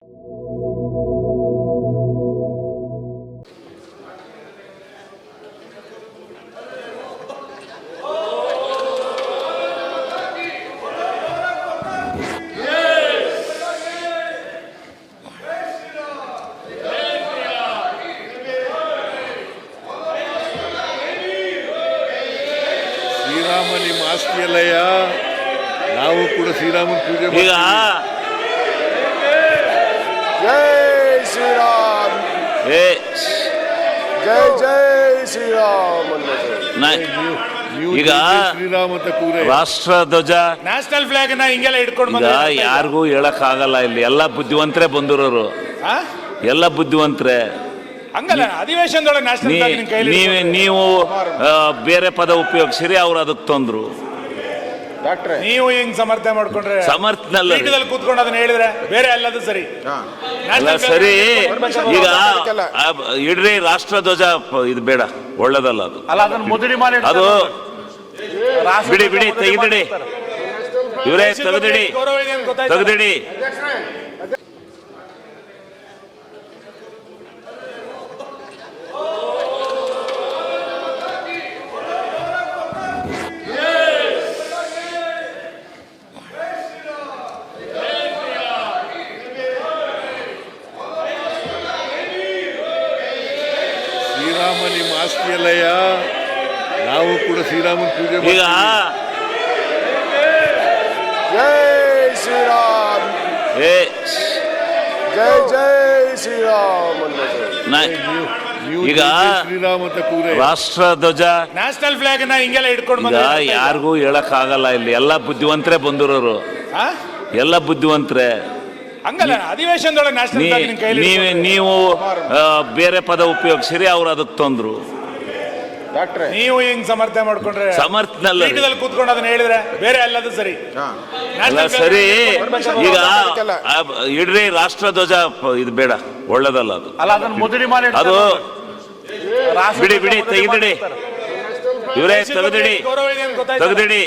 ಶ್ರೀರಾಮ ನಿಮ್ಮ ಆಸ್ತಿಯಲ್ಲಯ್ಯ, ನಾವು ಕೂಡ ಶ್ರೀರಾಮನ ಪೂಜೆ ಈಗ ಜೈ ಶ್ರೀರಾಮ್, ಏ ಜೈ ಜೈ ಶ್ರೀರಾಮ್. ಈಗ ಶ್ರೀರಾಮ ಅಂತ ಕೂಗ್ರೆ ರಾಷ್ಟ್ರ ಧ್ವಜ ನ್ಯಾಷನಲ್ ಫ್ಲಾಗ್ ನ ಹಿಂಗೆಲ್ಲ ಇಟ್ಕೊಂಡು ಈಗ ಯಾರಿಗೂ ಹೇಳಕ್ ಆಗಲ್ಲ. ಇಲ್ಲಿ ಎಲ್ಲ ಬುದ್ಧಿವಂತರೇ ಬಂದಿರೋರು, ಎಲ್ಲ ಬುದ್ಧಿವಂತರೇ. ಹಂಗಲ್ಲ, ಅಧಿವೇಶನದೊಳಗೆ ನ್ಯಾಷನಲ್ ಫ್ಲಾಗ್ ನಿಮ್ ಕೈಲಿ ನೀವು ಬೇರೆ ಪದ ಉಪಯೋಗಿಸಿರಿ, ಅವ್ರು ಅದಕ್ಕೆ ತೊಂದ್ರು. ಡಾಕ್ಟ್ರೆ, ನೀವು ಹಿಂಗ್ ಸಮರ್ಥನೆ ಮಾಡ್ಕೊಂಡ್ರೆ ಸಮರ್ಥನಲ್ಲ ಪೀಠದಲ್ಲಿ ಕೂತ್ಕೊಂಡು ಅದನ್ನ ಹೇಳಿದ್ರೆ ಬೇರೆ ಎಲ್ಲದು ಸರಿ. ಅಲ್ಲ ಸರಿ. ಈಗ ಇಡ್ರಿ ರಾಷ್ಟ್ರ ಧ್ವಜ, ಇದು ಬೇಡ, ಒಳ್ಳೇದಲ್ಲ ಅದು. ಅದು ಬಿಡಿ ಬಿಡಿ, ತೆಗೆದಿಡಿ ಇವರೇ, ತೆಗೆದಿಡಿ ತೆಗೆದಿಡಿ. ಶ್ರೀರಾಮ ನಿಮ್ಮ ಆಸ್ತಿಯಲ್ಲಯ್ಯ, ನಾವು ಕೂಡ ಶ್ರೀರಾಮನ ಪೂಜೆ ಈಗ ಜೈ ಶ್ರೀರಾಮ್, ಏ ಜೈ ಜೈ ಶ್ರೀರಾಮ್. ಈಗ ಶ್ರೀರಾಮ ಅಂತ ಕೂಗ್ರೆ ರಾಷ್ಟ್ರ ಧ್ವಜ ನ್ಯಾಷನಲ್ ಫ್ಲಾಗ್ ನ ಹಿಂಗೆಲ್ಲ ಇಟ್ಕೊಂಡು ಈಗ ಯಾರಿಗೂ ಹೇಳಕ್ ಆಗಲ್ಲ. ಇಲ್ಲಿ ಎಲ್ಲ ಬುದ್ಧಿವಂತರೇ ಬಂದಿರೋರು, ಎಲ್ಲ ಬುದ್ಧಿವಂತರೇ. ಹಂಗಲ್ಲ, ಅಧಿವೇಶನದೊಳಗೆ ನ್ಯಾಷನಲ್ ಫ್ಲಾಗ್ ನಿಮ್ ಕೈಲಿ ನೀವು ಬೇರೆ ಪದ ಉಪಯೋಗಿಸಿರಿ, ಅವ್ರು ಅದಕ್ಕೆ ತೊಂದ್ರು. ಡಾಕ್ಟ್ರೆ, ನೀವು ಹಿಂಗ್ ಸಮರ್ಥನೆ ಮಾಡ್ಕೊಂಡ್ರೆ ಸಮರ್ಥನಲ್ಲ. ಪೀಠದಲ್ಲಿ ಕೂತ್ಕೊಂಡು ಅದನ್ನ ಹೇಳಿದ್ರೆ ಬೇರೆ ಎಲ್ಲದು ಸರಿ. ಅಲ್ಲ ಸರಿ. ಈಗ ಇಡ್ರಿ ರಾಷ್ಟ್ರ ಧ್ವಜ, ಇದು ಬೇಡ, ಒಳ್ಳೇದಲ್ಲ ಅದು. ಅದು ಬಿಡಿ ಬಿಡಿ, ತೆಗೆದಿಡಿ ಇವರೇ, ತೆಗೆದಿಡಿ ತೆಗೆದಿಡಿ.